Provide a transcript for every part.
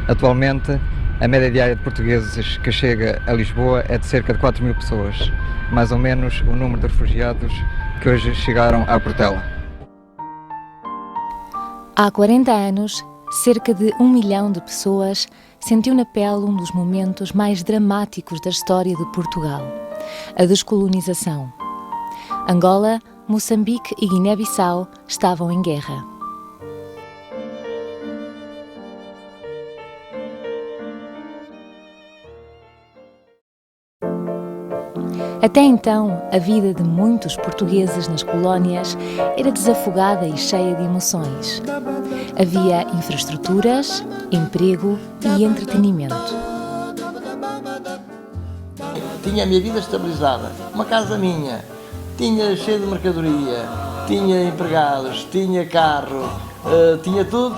Atualmente, a média diária de portugueses que chega a Lisboa é de cerca de 4.000 pessoas, mais ou menos o número de refugiados que hoje chegaram à Portela. Há 40 anos, cerca de 1 milhão de pessoas sentiu na pele um dos momentos mais dramáticos da história de Portugal, a descolonização. Angola, Moçambique e Guiné-Bissau estavam em guerra. Até então, a vida de muitos portugueses nas colónias era desafogada e cheia de emoções. Havia infraestruturas, emprego e entretenimento. Tinha a minha vida estabilizada, uma casa minha, tinha cheio de mercadoria, tinha empregados, tinha carro, tinha tudo.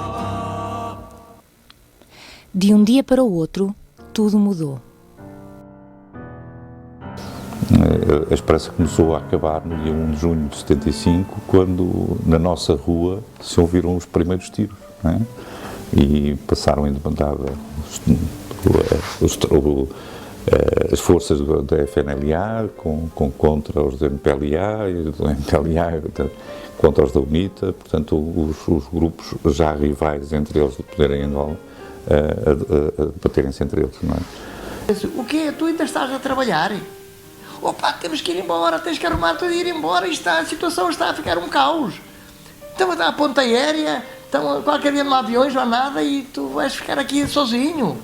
De um dia para o outro, tudo mudou. A esperança começou a acabar no dia 1 de junho de 75, quando na nossa rua se ouviram os primeiros tiros, não é? E passaram em demandada as forças da FNLA contra os do MPLA e do MPLA contra os da UNITA, portanto os grupos já rivais entre eles de poder em Angola a baterem-se entre eles, não é? O quê? Tu ainda estás a trabalhar? Opa, temos que ir embora, tens que arrumar tudo e ir embora, a situação está a ficar um caos. Estão a dar a ponta aérea, qualquer dia não há aviões, não há nada e tu vais ficar aqui sozinho.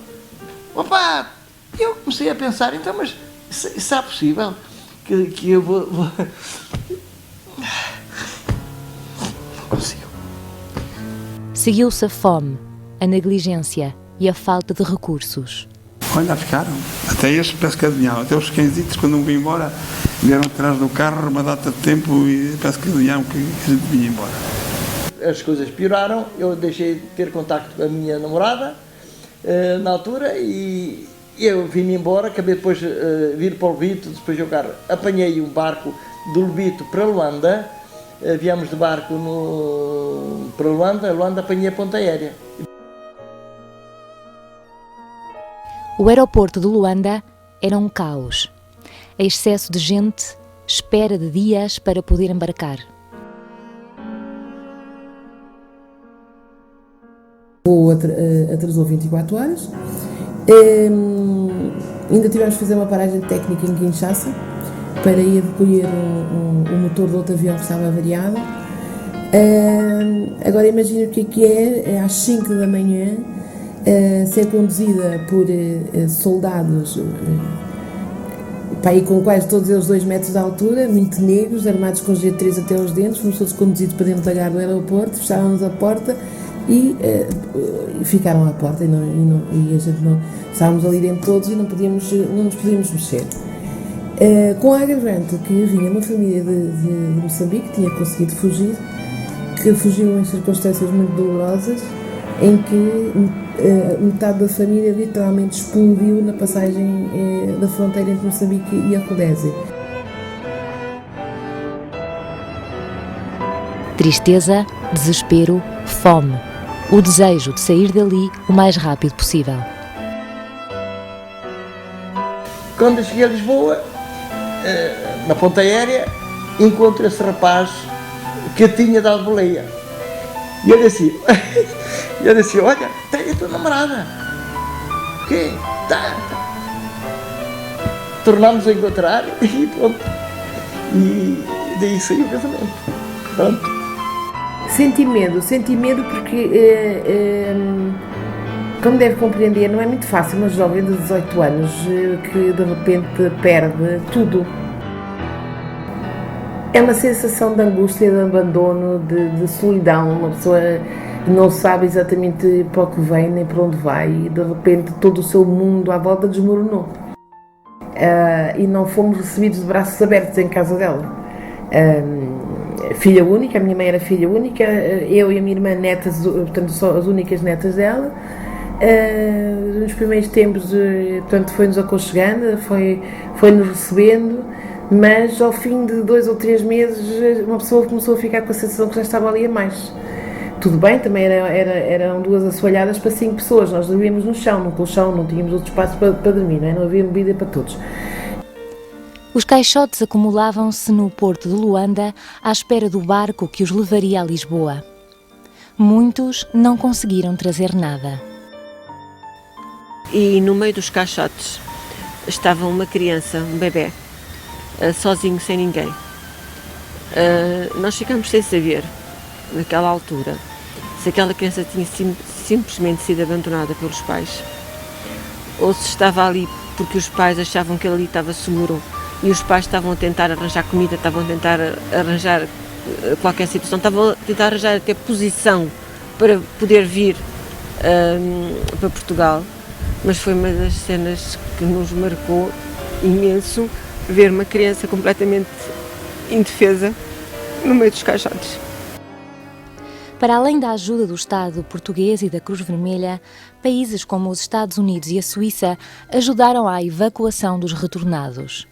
Opa, eu comecei a pensar, então, mas será possível que eu vou... Não consigo. Seguiu-se a fome, a negligência e a falta de recursos. Olha, ficaram. Até estes parece que adivinhavam. Até os cãezitos, quando eu vim embora, vieram atrás do carro uma data de tempo e parece que adivinhavam que a gente vinha embora. As coisas pioraram, eu deixei de ter contacto com a minha namorada na altura e eu vim-me embora, acabei depois de vir para o Lubito, depois de jogar, apanhei um barco do Lubito para Luanda, viemos de barco para Luanda apanhei a ponta aérea. O aeroporto de Luanda era um caos. Excesso de gente, espera de dias para poder embarcar. O voo atrasou 24 horas. Ainda tivemos que fazer uma paragem técnica em Kinshasa para ir recolher o motor do outro avião que estava avariado. Agora imagina o que é às 5 da manhã, ser conduzida por soldados com quase todos eles 2 metros de altura, muito negros, armados com G3 até aos dentes. Fomos todos conduzidos para dentro da gare do aeroporto, fecharam-nos a porta e ficaram à porta e a gente não estávamos ali dentro todos e não nos podíamos mexer. Com a agravante que vinha uma família de Moçambique que tinha conseguido fugir, que fugiu em circunstâncias muito dolorosas, em que metade da família literalmente explodiu na passagem da fronteira entre Moçambique e a Rodésia. Tristeza, desespero, fome. O desejo de sair dali o mais rápido possível. Quando eu cheguei a Lisboa, na ponta aérea, encontro esse rapaz que tinha dado boleia. E eu disse, olha, tem a tua namorada. O quê? Tá. Tornámos a encontrar e pronto. E daí saiu o casamento. Pronto. Senti medo porque, como deve compreender, não é muito fácil uma jovem de 18 anos que de repente perde tudo. É uma sensação de angústia, de abandono, de solidão. Uma pessoa não sabe exatamente para o que vem nem para onde vai e de repente todo o seu mundo à volta desmoronou. E não fomos recebidos de braços abertos em casa dela. Filha única, a minha mãe era filha única, eu e a minha irmã netas, portanto só as únicas netas dela. Nos primeiros tempos, portanto, foi-nos aconchegando, foi-nos recebendo, mas ao fim de 2 ou 3 meses uma pessoa começou a ficar com a sensação que já estava ali a mais. tudo bem, também eram 2 assoalhadas para 5 pessoas, nós dormíamos no chão, num colchão, não tínhamos outro espaço para dormir, não é? Não havia bebida para todos. Os caixotes acumulavam-se no porto de Luanda à espera do barco que os levaria a Lisboa. Muitos não conseguiram trazer nada. E no meio dos caixotes estava uma criança, um bebê, sozinho, sem ninguém. Nós ficámos sem saber, naquela altura, se aquela criança tinha simplesmente sido abandonada pelos pais, ou se estava ali porque os pais achavam que ele ali estava seguro e os pais estavam a tentar arranjar comida, estavam a tentar arranjar qualquer situação, estavam a tentar arranjar até posição para poder vir para Portugal. Mas foi uma das cenas que nos marcou imenso, ver uma criança completamente indefesa no meio dos caixotes. Para além da ajuda do Estado português e da Cruz Vermelha, países como os Estados Unidos e a Suíça ajudaram à evacuação dos retornados.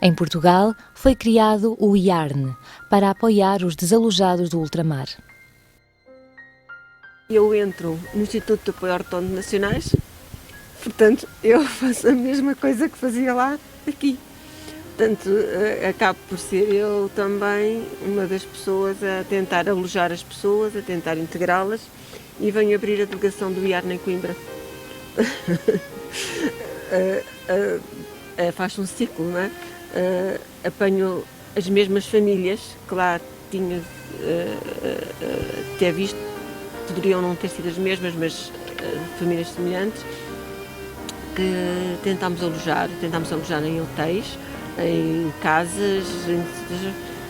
Em Portugal, foi criado o IARN para apoiar os desalojados do ultramar. Eu entro no Instituto de Apoio Ortodoxo Nacionais, portanto, eu faço a mesma coisa que fazia lá, aqui. Portanto, acabo por ser eu também uma das pessoas a tentar alojar as pessoas, a tentar integrá-las, e venho abrir a delegação do IARN em Coimbra. Faz um ciclo, não é? Apanho as mesmas famílias que lá tinha até visto, poderiam não ter sido as mesmas, mas famílias semelhantes, que tentámos alojar em hotéis, em casas.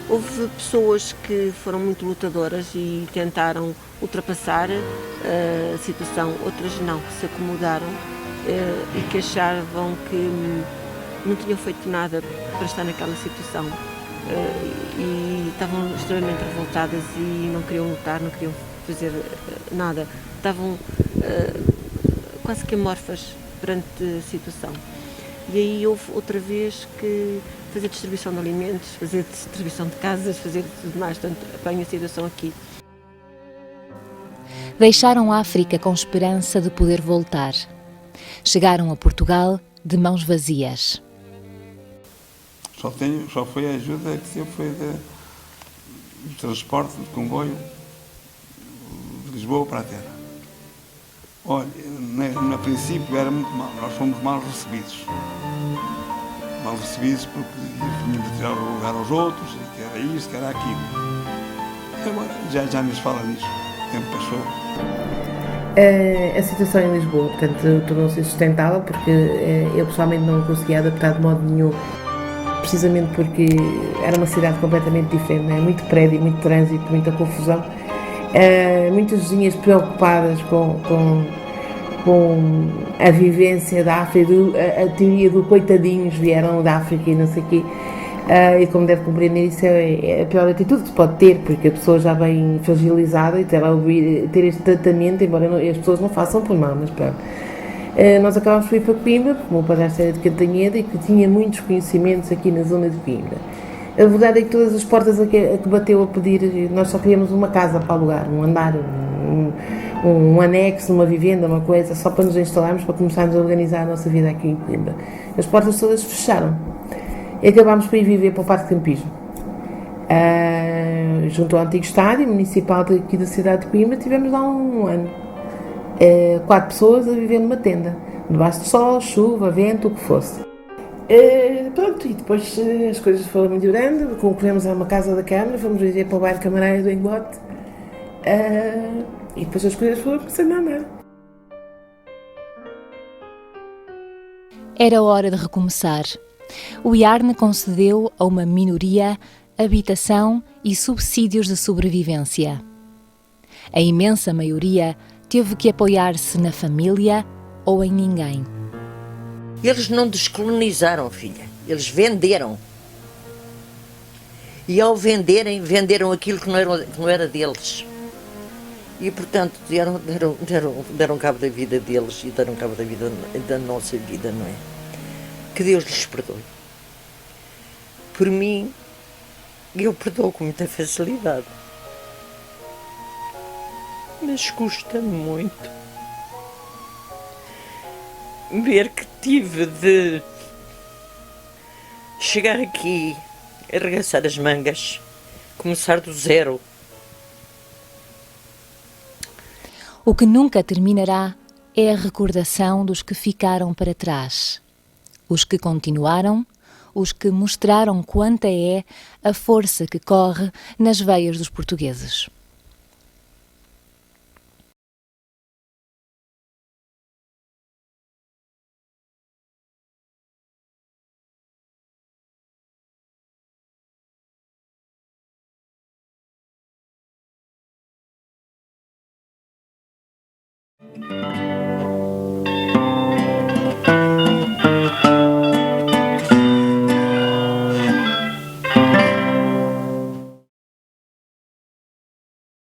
Houve pessoas que foram muito lutadoras e tentaram ultrapassar a situação, outras não, que se acomodaram e que achavam que não tinham feito nada para estar naquela situação e estavam extremamente revoltadas e não queriam lutar, não queriam fazer nada, estavam quase que amorfas perante a situação. E aí houve outra vez que fazer distribuição de alimentos, fazer distribuição de casas, fazer tudo mais, portanto apanho a situação aqui. Deixaram a África com esperança de poder voltar. Chegaram a Portugal de mãos vazias. Só foi a ajuda que tive, foi do transporte, de comboio, de Lisboa para a Terra. Olha, no princípio era muito mal, nós fomos mal recebidos. Mal recebidos porque vinham tirar o lugar aos outros, que era isto, que era aquilo. Agora já nos fala nisso, o tempo passou. A situação em Lisboa, portanto, tornou-se insustentável porque eu pessoalmente não conseguia adaptar de modo nenhum, precisamente porque era uma cidade completamente diferente, né? Muito prédio, muito trânsito, muita confusão, muitas vizinhas preocupadas com a vivência da África, a teoria do coitadinhos vieram da África e não sei o quê. E como deve compreender, isso é a pior atitude que se pode ter, porque a pessoa já vem fragilizada e ter este tratamento, embora as pessoas não façam por mal, mas pronto. Nós acabámos por ir para Coimbra, porque o meu padrasto era de Cantanhede e que tinha muitos conhecimentos aqui na zona de Coimbra. A verdade é que todas as portas a que bateu a pedir, nós só queríamos uma casa para alugar, um andar, um anexo, uma vivenda, uma coisa, só para nos instalarmos, para começarmos a organizar a nossa vida aqui em Coimbra. As portas todas fecharam. E acabámos por ir viver para o Parque de Campismo. Junto ao antigo estádio municipal aqui da cidade de Coimbra, tivemos lá um ano. 4 pessoas a viver numa tenda, debaixo de sol, chuva, vento, o que fosse. Pronto, e depois as coisas foram melhorando, concorremos a uma casa da Câmara, fomos viver para o bairro Camarário do Engote, e depois as coisas foram começando a andar. Era hora de recomeçar. O IARN concedeu a uma minoria habitação e subsídios de sobrevivência. A imensa maioria teve que apoiar-se na família ou em ninguém. Eles não descolonizaram, filha. Eles venderam. E ao venderem, venderam aquilo que não era deles. E, portanto, deram cabo da vida deles e deram cabo da nossa vida, não é? Que Deus lhes perdoe. Por mim, eu perdoo com muita facilidade. mas custa muito ver que tive de chegar aqui, arregaçar as mangas, começar do zero. O que nunca terminará é a recordação dos que ficaram para trás, os que continuaram, os que mostraram quanta é a força que corre nas veias dos portugueses.